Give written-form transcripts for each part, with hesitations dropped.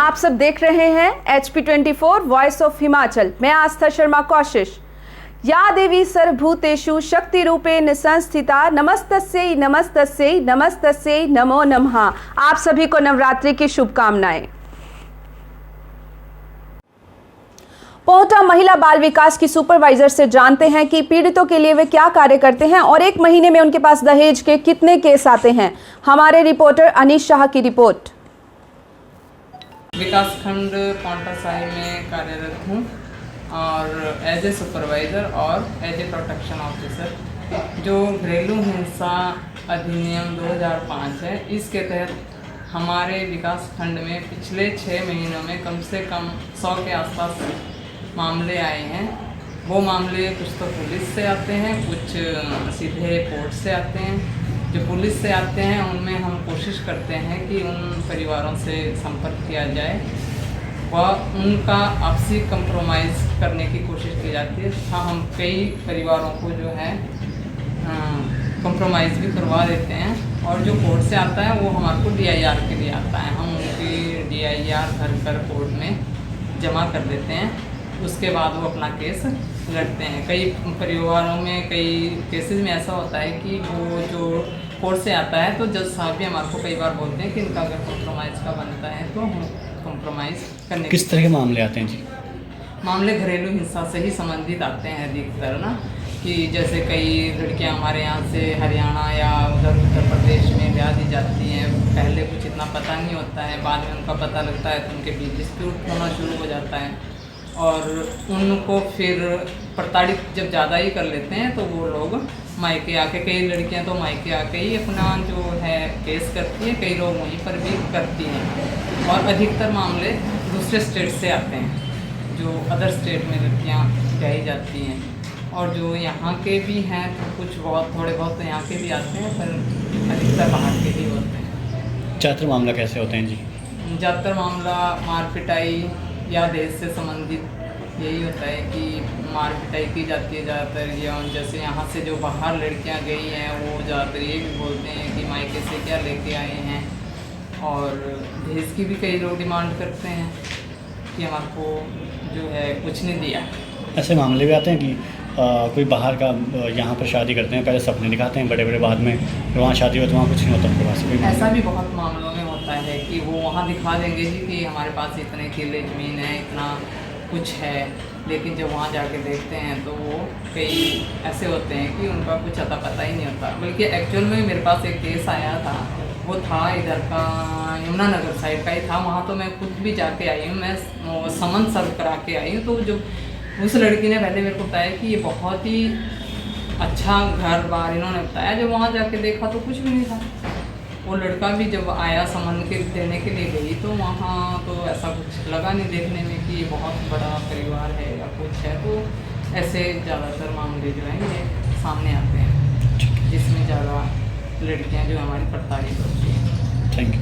आप सब देख रहे हैं HP24 वॉइस ऑफ हिमाचल। मैं आस्था शर्मा कौशिश। या देवी सर्वभूतेषु शक्ति रूपेण संस्थिता नमस्तस्यै नमस्तस्यै नमस्तस्यै नमो नमः। आप सभी को नवरात्रि की शुभकामनाएं। पोहटा महिला बाल विकास की सुपरवाइजर से जानते हैं कि पीड़ितों के लिए वे क्या कार्य करते हैं और एक महीने में उनके पास दहेज के कितने केस आते हैं। हमारे रिपोर्टर अनीश शाह की रिपोर्ट। विकास खंड पोंटा साहिब में कार्यरत हूँ और एज ए सुपरवाइज़र और एज ए प्रोटेक्शन ऑफिसर। जो घरेलू हिंसा अधिनियम 2005 है, इसके तहत हमारे विकास खंड में पिछले 6 महीनों में कम से कम 100 के आसपास मामले आए हैं। वो मामले कुछ तो पुलिस से आते हैं, कुछ सीधे कोर्ट से आते हैं। जो पुलिस से आते हैं उनमें हम कोशिश करते हैं कि उन परिवारों से संपर्क किया जाए व उनका आपसी कंप्रोमाइज़ करने की कोशिश की जाती है। हाँ, हम कई परिवारों को जो है कंप्रोमाइज़ भी करवा देते हैं। और जो कोर्ट से आता है वो हमारे को DIR के लिए आता है। हम उनकी DIR घर कर कोर्ट में जमा कर देते हैं। उसके बाद वो अपना केस लड़ते हैं। कई परिवारों में, कई केसेस में ऐसा होता है कि वो जो कोर्ट से आता है तो जज साहब भी हमारे को कई बार बोलते हैं कि इनका अगर कॉम्प्रोमाइज़ का बनता है तो हम कॉम्प्रोमाइज़ करने। किस तरह के मामले आते हैं जी? मामले घरेलू हिंसा से ही संबंधित आते हैं अधिकतर ना, कि जैसे कई लड़कियां हमारे यहाँ से हरियाणा या उधर उत्तर प्रदेश में ब्याह दी जाती हैं। पहले कुछ इतना पता नहीं होता है, बाद में उनका पता लगता है तो उनके बीच डिस्प्यूट होना शुरू हो जाता है और उनको फिर प्रताड़ित जब ज़्यादा ही कर लेते हैं तो वो लोग मायके आके, कई लड़कियां तो मायके आके ही अपना जो है केस करती हैं, कई लोग वहीं पर भी करती हैं। और अधिकतर मामले दूसरे स्टेट से आते हैं, जो अदर स्टेट में लड़कियां ब्याही जाती हैं। और जो यहाँ के भी हैं तो कुछ बहुत थोड़े बहुत तो यहाँ के भी आते हैं, पर अधिकतर बाहर के ही होते हैं। ज़्यादातर मामला कैसे होते हैं जी? ज़्यादातर मामला मार पिटाई या दहेज से संबंधित यही होता है कि मार पिटाई की जाती है ज़्यादातर। या जैसे यहाँ से जो बाहर लड़कियाँ गई हैं वो ज़्यादातर ये भी बोलते हैं कि मायके से क्या लेके आए हैं। और दहेज की भी कई लोग डिमांड करते हैं कि हमारे को जो है कुछ नहीं दिया। ऐसे मामले भी आते हैं कि कोई बाहर का यहाँ पर शादी करते हैं, पहले सपने दिखाते हैं बड़े बड़े, बाद में फिर वहाँ शादी हो तो वहाँ कुछ नहीं होता उनके पास। ऐसा भी बहुत मामलों में होता है कि वो वहाँ दिखा देंगे जी कि हमारे पास इतने किले ज़मीन है, इतना कुछ है, लेकिन जब वहाँ जाके देखते हैं तो वो कई ऐसे होते हैं कि उनका कुछ अता पता ही नहीं होता। बल्कि एक्चुअल में मेरे पास एक केस आया था, वो था इधर का यमुनानगर साइड का ही था। वहाँ तो मैं खुद भी जाके आई हूँ, मैं समन सर्व करा के आई हूँ। तो जो उस लड़की ने पहले मेरे को बताया कि ये बहुत ही अच्छा घर बार इन्होंने बताया। जब वहाँ जाके देखा तो कुछ भी नहीं था। वो लड़का भी जब आया समन के देने के लिए गई तो वहाँ तो ऐसा कुछ लगा नहीं देखने में कि ये बहुत बड़ा परिवार है या कुछ है। तो ऐसे ज़्यादातर मामले जो हैं ये सामने आते हैं, जिसमें ज़्यादा लड़कियाँ जो हमारी प्रताड़ित होती हैं। Thank you.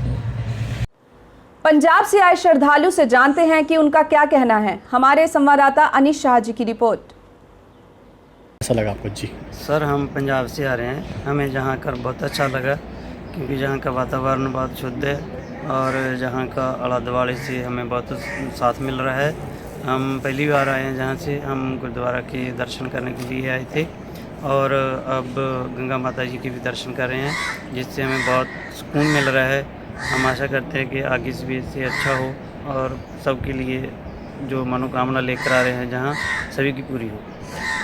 पंजाब से आए श्रद्धालु से जानते हैं कि उनका क्या कहना है। हमारे संवाददाता अनीश शाह जी की रिपोर्ट। कैसा लगा आपको जी? सर, हम पंजाब से आ रहे हैं। हमें जहाँ कर बहुत अच्छा लगा क्योंकि जहाँ का वातावरण बहुत शुद्ध है और जहाँ का अड़ा दिवाली से हमें बहुत साथ मिल रहा है। हम पहली बार आए हैं जहाँ से हम गुरुद्वारा के दर्शन करने के लिए आए थे और अब गंगा माता जी के भी दर्शन कर रहे हैं, जिससे हमें बहुत सुकून मिल रहा है। हम आशा करते हैं कि आगे से भी इससे अच्छा हो और सबके लिए जो मनोकामना लेकर आ रहे हैं जहाँ सभी की पूरी हो।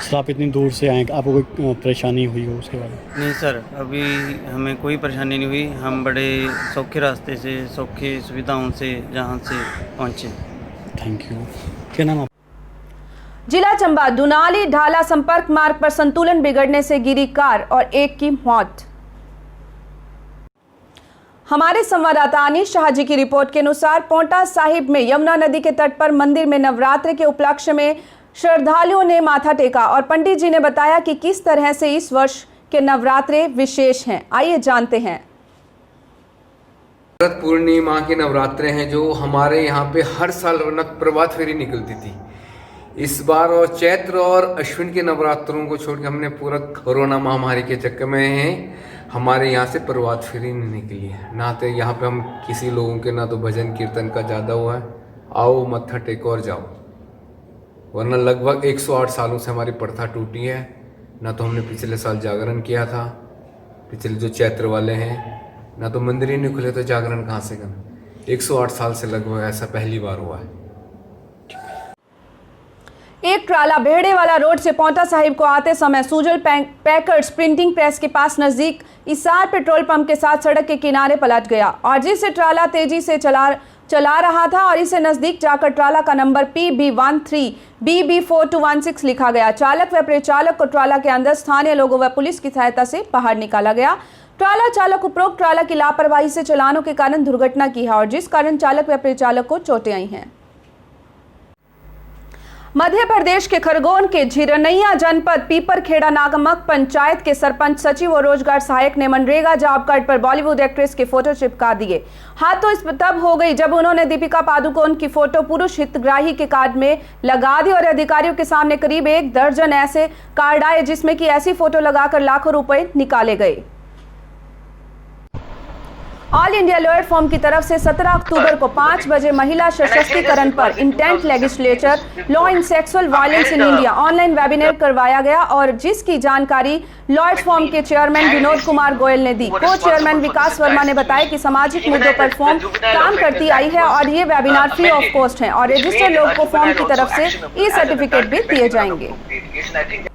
सर, आप इतनी दूर से आए, आपको कोई परेशानी हुई हो उसके बारे में? नहीं सर, अभी हमें कोई परेशानी नहीं हुई। हम बड़े सौखे रास्ते से, सौखे सुविधाओं से जहाँ से पहुँचे। Thank you. क्या नाम आप? जिला चंबा दुनाली ढाला संपर्क मार्ग पर संतुलन बिगड़ने से गिरी कार और एक की मौत। हमारे संवाददाता अनीश शाह जी की रिपोर्ट के अनुसार पोंटा साहिब में यमुना नदी के तट पर मंदिर में नवरात्र के उपलक्ष्य में श्रद्धालुओं ने माथा टेका और पंडित जी ने बताया कि किस तरह से इस वर्ष के नवरात्रे विशेष हैं। आइए जानते हैं। शरद पूर्णिमा के नवरात्रे हैं जो हमारे यहाँ पे हर साल रौनक प्रभात फेरी निकलती थी। इस बार और चैत्र और अश्विन के नवरात्रों को छोड़ के हमने पूरा कोरोना महामारी के चक्कर में हैं हमारे यहाँ से प्रभात फेरी नहीं निकली है। ना तो यहाँ पे हम किसी लोगों के ना तो भजन कीर्तन का ज़्यादा हुआ है, आओ मत्था टेको और जाओ, वरना लगभग 108 सालों से हमारी प्रथा टूटी है। ना तो हमने पिछले साल जागरण किया था, पिछले जो चैत्र वाले हैं, ना तो मंदिर ही नहीं खुले तो जागरण कहाँ से करना। 108 साल से लगभग ऐसा पहली बार हुआ है। एक ट्राला बेहड़ेवाला रोड से पौंटा साहिब को आते समय सुजल पैकर्स प्रिंटिंग प्रेस के पास नजदीक इसार पेट्रोल पंप के साथ सड़क के किनारे पलट गया और जिसे ट्राला तेजी से चला रहा था और इसे नजदीक जाकर ट्राला का नंबर PB13 BB4216 लिखा गया। चालक व परिचालक को ट्राला के अंदर स्थानीय लोगों व पुलिस की सहायता से बाहर निकाला गया। ट्राला चालक उपरोक्त ट्राला की लापरवाही से चलानों के कारण दुर्घटना की है और जिस कारण चालक व परिचालक को चोटें आई हैं। मध्य प्रदेश के खरगोन के झिरनैया जनपद पीपरखेड़ा नागमक पंचायत के सरपंच सचिव और रोजगार सहायक ने मनरेगा जॉब कार्ड पर बॉलीवुड एक्ट्रेस के फोटो चिपका दिए। हाथ तो इस तब हो गई जब उन्होंने दीपिका पादुकोण की फोटो पुरुष हितग्राही के कार्ड में लगा दी और अधिकारियों के सामने करीब 1 दर्जन ऐसे कार्ड आए जिसमें कि ऐसी फोटो लगाकर लाखों रुपए निकाले गए। ऑल इंडिया लॉयर फोरम की तरफ से 17 अक्टूबर को 5 बजे महिला सशक्तिकरण पर intent legislature law in sexual violence in India online webinar करवाया गया और जिसकी जानकारी लॉयर्स फोरम के चेयरमैन विनोद कुमार गोयल ने दी। को चेयरमैन विकास वर्मा ने बताया कि सामाजिक मुद्दों पर फोरम काम करती आई है और ये वेबिनार फ्री ऑफ कॉस्ट है और रजिस्टर्ड लोग को फोरम की तरफ से ई-सर्टिफिकेट भी दिए जाएंगे।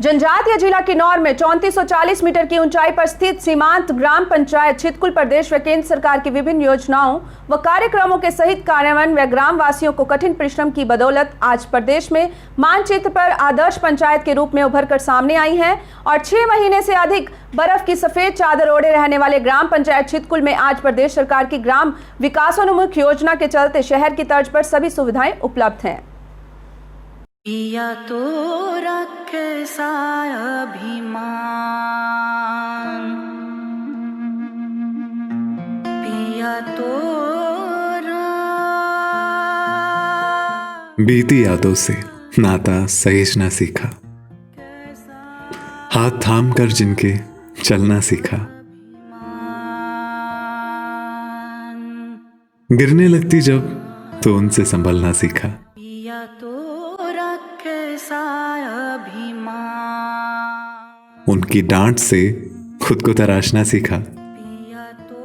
जनजातीय जिला किन्नौर में 3440 मीटर की ऊंचाई पर स्थित सीमांत ग्राम पंचायत छितकुल प्रदेश व केंद्र सरकार की विभिन्न योजनाओं व कार्यक्रमों के सहित कार्यान्वयन व ग्राम वासियों को कठिन परिश्रम की बदौलत आज प्रदेश में मानचित्र पर आदर्श पंचायत के रूप में उभर कर सामने आई है और 6 महीने से अधिक बर्फ की सफेद चादर ओढ़े रहने वाले ग्राम पंचायत छितकुल में आज प्रदेश सरकार की ग्राम विकासोन्मुख योजना के चलते शहर की तर्ज पर सभी सुविधाएं उपलब्ध हैं। पिया तो रखे साया अभिमान, पिया तो बीती यादों से नाता सहेजना सीखा, हाथ थाम कर जिनके चलना सीखा, गिरने लगती जब तो उनसे संभलना सीखा। पिया तो रखे साया अभिमान, उनकी डांट से खुद को तराशना सीखा। पिया तो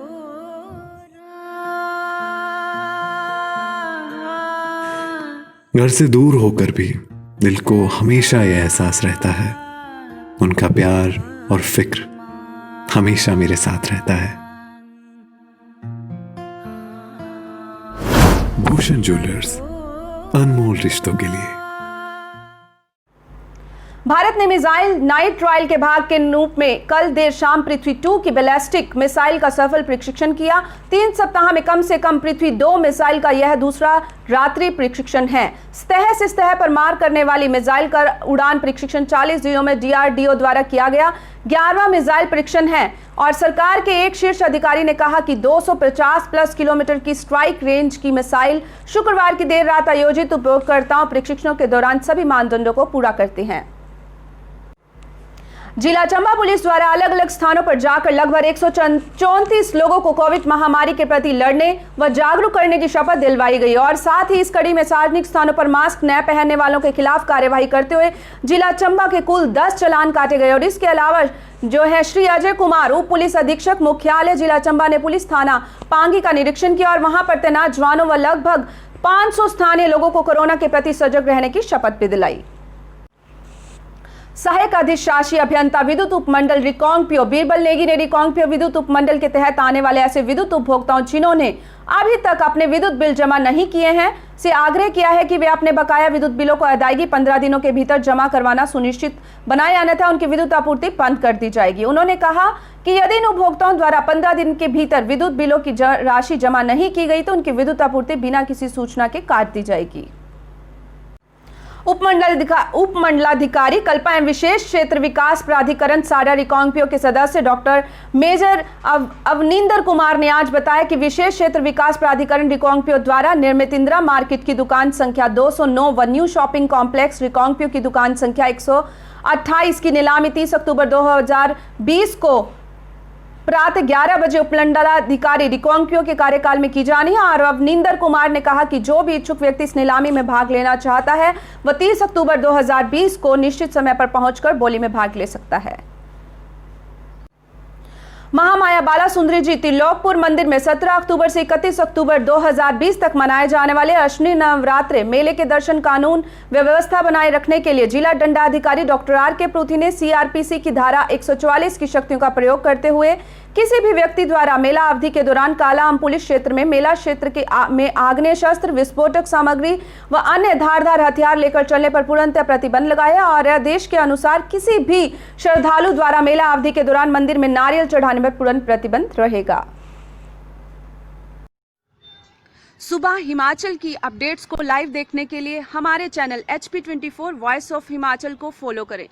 घर से दूर होकर भी दिल को हमेशा यह एहसास रहता है, उनका प्यार और फिक्र हमेशा मेरे साथ रहता है। भूषण ज्वेलर्स, अनमोल रिश्तों के लिए। भारत ने मिसाइल नाइट ट्रायल के भाग के रूप में कल देर शाम पृथ्वी 2 की बैलिस्टिक मिसाइल का सफल प्रशिक्षण किया। 3 सप्ताह में कम से कम पृथ्वी 2 मिसाइल का यह दूसरा रात्रि प्रशिक्षण है। सतह से सतह पर मार करने वाली मिसाइल का उड़ान प्रशिक्षण 40 दिनों में DRDO द्वारा किया गया 11वां मिसाइल परीक्षण है और सरकार के एक शीर्ष अधिकारी ने कहा कि 250 प्लस किलोमीटर की स्ट्राइक रेंज की मिसाइल शुक्रवार की देर रात आयोजित उपयोगकर्ताओं प्रशिक्षणों के दौरान सभी मानदंडों को पूरा करते हैं। जिला चंबा पुलिस द्वारा अलग अलग स्थानों पर जाकर लगभग 134 लोगों को कोविड महामारी के प्रति लड़ने व जागरूक करने की शपथ दिलवाई गई और साथ ही इस कड़ी में सार्वजनिक स्थानों पर मास्क न पहनने वालों के खिलाफ कार्यवाही करते हुए जिला चंबा के कुल 10 चालान काटे गए और इसके अलावा जो है श्री अजय कुमार उप पुलिस अधीक्षक मुख्यालय जिला चंबा ने पुलिस थाना पांगी का निरीक्षण किया और वहां पर तैनात जवानों व लगभग 500 स्थानीय लोगों को कोरोना के प्रति सजग रहने की शपथ भी दिलाई। सहायक अधिशासी अभियंता विद्युत उपमंडल रिकांगपियो बीरबल नेगी ने रिकांगपियो विद्युत उपमंडल के तहत आने वाले ऐसे विद्युत उपभोक्ताओं जिन्होंने अभी तक अपने विद्युत बिल जमा नहीं किए हैं से आग्रह किया है कि वे अपने बकाया विद्युत बिलों को अदायगी 15 दिनों के भीतर जमा करवाना सुनिश्चित बनाए, अन्यथा उनकी विद्युत आपूर्ति बंद कर दी जाएगी। उन्होंने कहा कि यदि इन उपभोक्ताओं द्वारा 15 दिन के भीतर विद्युत बिलों की राशि जमा नहीं की गई तो उनकी विद्युत आपूर्ति बिना किसी सूचना के काट दी जाएगी। उपमंडलाधिकारी कल्पा एवं विशेष क्षेत्र विकास प्राधिकरण सारा रिकांगपियो के सदस्य डॉक्टर मेजर अवनिंदर कुमार ने आज बताया कि विशेष क्षेत्र विकास प्राधिकरण रिकांगपियो द्वारा निर्मित इंदिरा मार्केट की दुकान संख्या 209 व न्यू शॉपिंग कॉम्प्लेक्स रिकांगपियो की दुकान संख्या 128 की नीलामी 30 अक्टूबर 2020 को प्रातः 11 बजे उपमंडलाधिकारी रिकांगपिओ के कार्यकाल में की जानी है। और अवनिंदर कुमार ने कहा कि जो भी इच्छुक व्यक्ति इस नीलामी में भाग लेना चाहता है वह 30 अक्टूबर 2020 को निश्चित समय पर पहुंचकर बोली में भाग ले सकता है। महामाया बाला सुंदरी जी त्रिलोकपुर मंदिर में 17 अक्टूबर से 31 अक्टूबर 2020 तक मनाए जाने वाले अश्विनी नवरात्रे मेले के दर्शन कानून व्यवस्था बनाए रखने के लिए जिला दंडाधिकारी डॉक्टर आर.के. पृथ्वी ने सीआरपीसी की धारा 144 की शक्तियों का प्रयोग करते हुए किसी भी व्यक्ति द्वारा मेला अवधि के दौरान कालाअंब पुलिस क्षेत्र में मेला क्षेत्र के में आग्नेय शस्त्र, विस्फोटक सामग्री व अन्य धारदार हथियार लेकर चलने पर पूर्णतः प्रतिबंध लगाया। और आदेश के अनुसार किसी भी श्रद्धालु द्वारा मेला अवधि के दौरान मंदिर में नारियल चढ़ाने पर पूर्ण प्रतिबंध रहेगा। सुबह हिमाचल की अपडेट्स को लाइव देखने के लिए हमारे channel HP24 voice of Himachal को फॉलो करें।